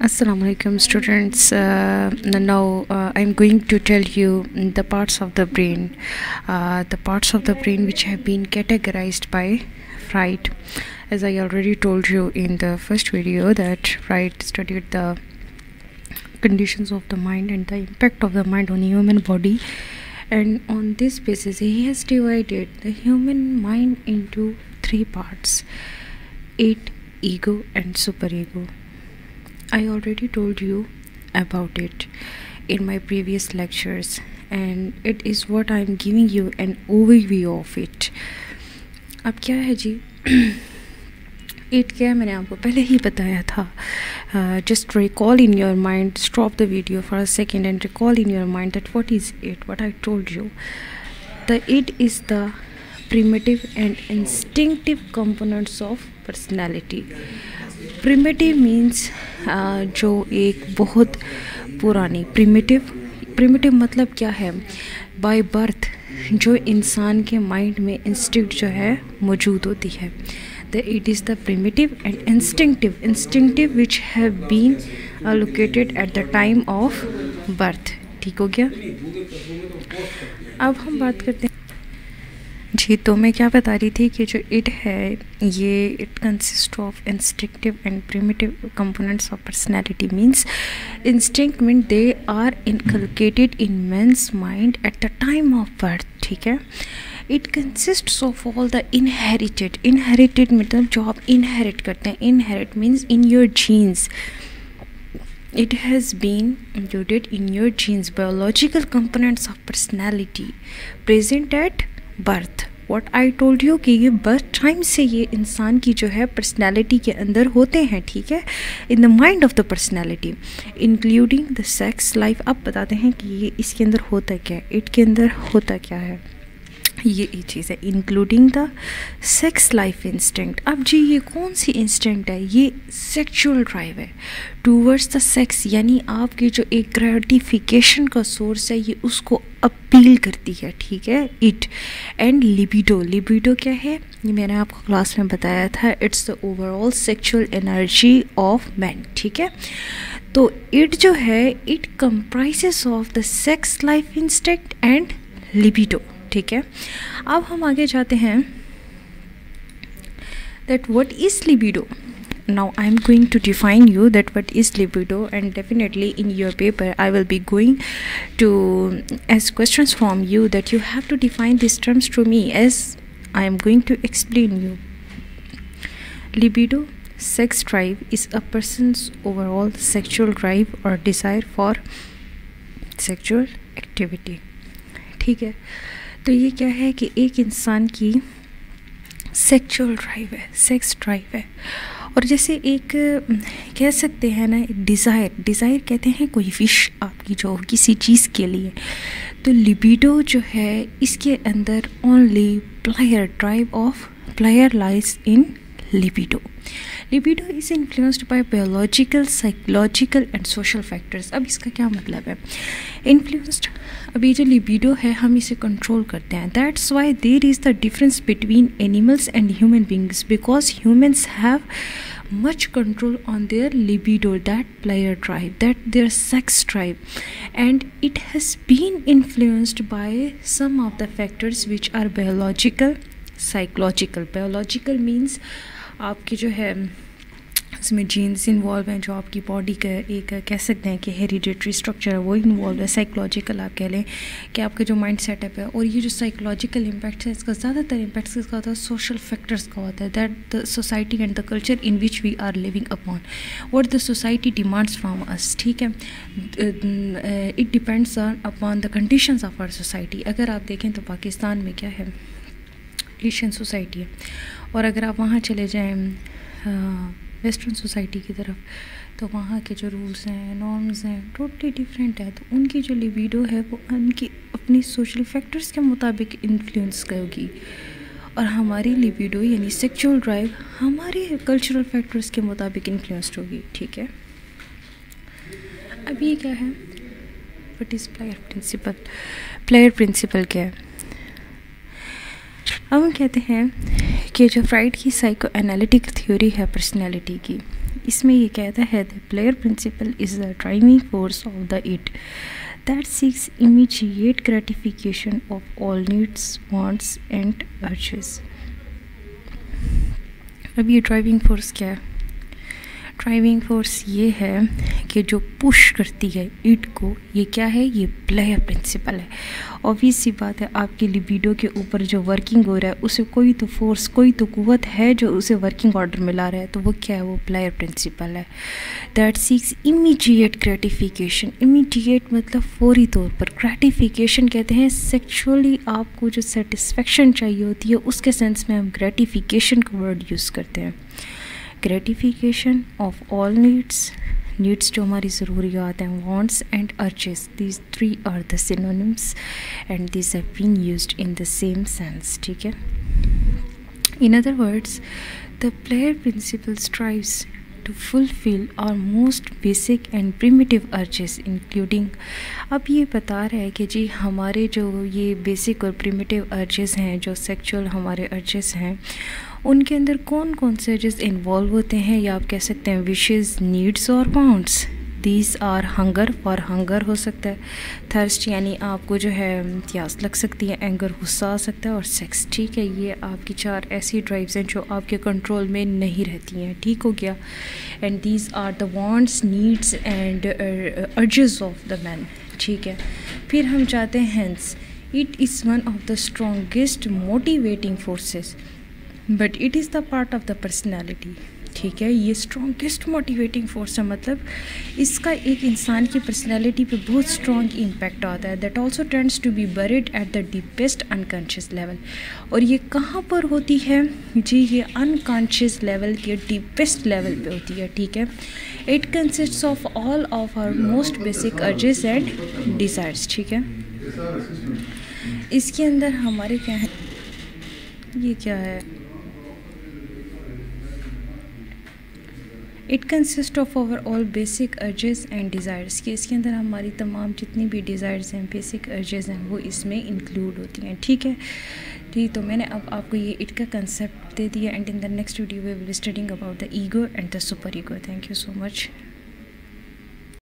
Assalamu alaikum students. Now I'm going to tell you the parts of the brain, which have been categorized by Freud. As I already told you in the first video that Freud studied the conditions of the mind and the impact of the mind on the human body, and on this basis he has divided the human mind into three parts: id, ego and superego. I already told you about it in my previous lectures, and it is what I am giving you an overview of it. अब क्या है जी, it क्या है मैंने आपको पहले ही बताया था. Just recall in your mind, stop the video for a second and recall in your mind that what is it, what I told you. The id is the primitive and instinctive components of personality. Primitive means जो एक बहुत पुरानी primitive मतलब क्या है, by birth जो इंसान के माइंड में इंस्टिंक्ट जो है मौजूद होती है. The id is the primitive and instinctive which have been located at the time of birth. ठीक हो गया. अब हम बात करते हैं जी. तो मैं क्या बता रही थी कि जो इट है ये id consist of instinctive and primitive components of personality. Means instinct mean they are inculcated in man's mind at the time of birth. ठीक है. It consists of all the inherited मतलब जो आप इनहेरिट करते हैं. Inherit means in your genes. It has been included in your genes, biological components of personality present at birth. What I told you कि ये birth time से ये इंसान की जो है पर्सनैलिटी के अंदर होते हैं. ठीक है. In the mind of the personality including the sex life. अब बताते हैं कि ये इसके अंदर होता क्या है, इट के अंदर होता क्या है. ये चीज़ है including the sex life instinct. अब जी ये कौन सी इंस्टिंक्ट है, ये सेक्सुअल ड्राइव है टूवर्ड्स द सेक्स. यानी आपकी जो एक ग्रेटिफिकेशन का सोर्स है ये उसको अपील करती है. ठीक है. इट एंड लिबिडो क्या है, ये मैंने आपको क्लास में बताया था. It's the overall sexual energy of man. ठीक है. तो इट जो है it comprises of the sex life instinct and libido. ठीक है. अब हम आगे जाते हैं that what is libido. Now I am going to define you that what is libido, and definitely in your paper I will be going to ask questions from you that you have to define these terms to me as I am going to explain you. Libido, sex drive, is a person's overall sexual drive or desire for sexual activity. ठीक है. तो ये क्या है कि एक इंसान की सेक्सुअल ड्राइव है, सेक्स ड्राइव है. और जैसे एक कह सकते हैं ना डिज़ायर कहते हैं कोई विश आपकी जो किसी चीज़ के लिए. तो लिबिडो जो है इसके अंदर only player lies in libido. Libido is influenced by biological, psychological and social factors. अब इसका क्या मतलब है इन्फ्लुएंस्ड. अभी जो लिबिडो है हम इसे कंट्रोल करते हैं. That's why there is the difference between animals and human beings, because humans have much control on their libido, that player drive, that their sex drive, and it has been influenced by some of the factors which are biological, psychological. Biological means आपकी जो है इसमें jeans involve हैं, जो आपकी body का एक कह सकते हैं कि हेरिडिटरी स्ट्रक्चर है वो इन्वॉल्व है. साइकोलॉजिकल आप कह लें कि आपका जो माइंड सेटअप है. और ये जो साइकोलॉजिकल इम्पैक्ट है इसका ज़्यादातर इम्पैक्ट किसका होता है, सोशल फैक्टर्स का होता है. That the society and the culture in which we are living upon, what the society demands from us. ठीक है. It depends upon the conditions of our society. अगर आप देखें तो पाकिस्तान में क्या है, एशियन सोसाइटी है. और अगर आप वहाँ चले जाएँ वेस्टर्न सोसाइटी की तरफ तो वहाँ के जो रूल्स हैं, नॉर्म्स हैं, टोटली डिफरेंट है. तो उनकी जो लिबिडो है वो उनकी अपनी सोशल फैक्टर्स के मुताबिक इन्फ्लुएंस करेगी, और हमारी लिबिडो यानी सेक्सुअल ड्राइव हमारे कल्चरल फैक्टर्स के मुताबिक इन्फ्लुएंस्ड होगी. ठीक है. अब ये क्या है, व्हाट इज़ प्लेयर प्रिंसिपल क्या है. अब हम कहते हैं कि जो फ्राइड की साइको एनालिटिक थ्योरी है पर्सनैलिटी की, इसमें ये कहता है the pleasure principle is the driving force of the id that seeks immediate gratification of all needs, wants and urges. अब ये ड्राइविंग फोर्स क्या है? ड्राइविंग फोर्स ये है कि जो पुश करती है इट को, ये क्या है? ये प्लेयर प्रिंसिपल है। ऑब्वियस सी बात है, आपके लिबिडो के ऊपर जो वर्किंग हो रहा है उसे कोई तो फोर्स, कोई तो कुव्वत है जो उसे वर्किंग ऑर्डर मिला रहा है, तो वो क्या है? वो प्लेयर प्रिंसिपल है। That seeks immediate gratification. Immediate मतलब फौरी तौर पर। ग्रेटिफिकेशन कहते हैं सेक्सुअली आपको जो सेटिस्फेक्शन चाहिए होती है, उसके सेंस में हम ग्रेटिफिकेशन का वर्ड यूज़ करते हैं। ग्रेटिफिकेशन ऑफ ऑल नीड्स जो हमारी ज़रूरियात हैं, wants and urges, these three are the synonyms and this have been used in the same sense. ठीक है, in other words the pleasure principle strives to fulfill our most basic and primitive urges including। अब ये बता रहा है कि जी हमारे जो ये बेसिक और प्रिमिटिव अर्जेस हैं, जो सेक्सुअल हमारे अर्जेस हैं, उनके अंदर कौन कौन से अर्जेस इन्वॉल्व होते हैं, या आप कह सकते हैं विशेस, नीड्स और wants. These are hunger, for hunger हो सकता है, थर्स्ट यानी आपको जो है प्यास लग सकती है, एंगर गुस्सा आ सकता है, और सेक्स। ठीक है, ये आपकी 4 ऐसी ड्राइव्स हैं जो आपके कंट्रोल में नहीं रहती हैं। ठीक हो गया। And these are the wants, needs and urges of the man. ठीक है, फिर हम जाते हैं hence it is one of the strongest motivating forces but it is the part of the personality. ठीक है, ये स्ट्रॉन्गेस्ट मोटिवेटिंग फोर्स है, मतलब इसका एक इंसान की पर्सनैलिटी पे बहुत स्ट्रॉन्ग इम्पैक्ट आता है। That also tends to be buried at the deepest unconscious level. और ये कहाँ पर होती है जी? ये अनकॉन्शियस लेवल के डीपेस्ट लेवल पे होती है। ठीक है, it consists of all of our most basic urges and desires. ठीक है, इसके अंदर हमारे क्या है, ये क्या है? It consist of over all basic urges and desires, कि इसके अंदर हमारी तमाम जितनी भी डिज़ायर्स हैं, बेसिक अर्जेस हैं, वो इसमें इंक्लूड होती हैं। ठीक है, ठीक, तो मैंने अब आपको ये इट का कंसेप्ट दे दिया। And in the next video we will be studying about the ego and the super ego. Thank you so much.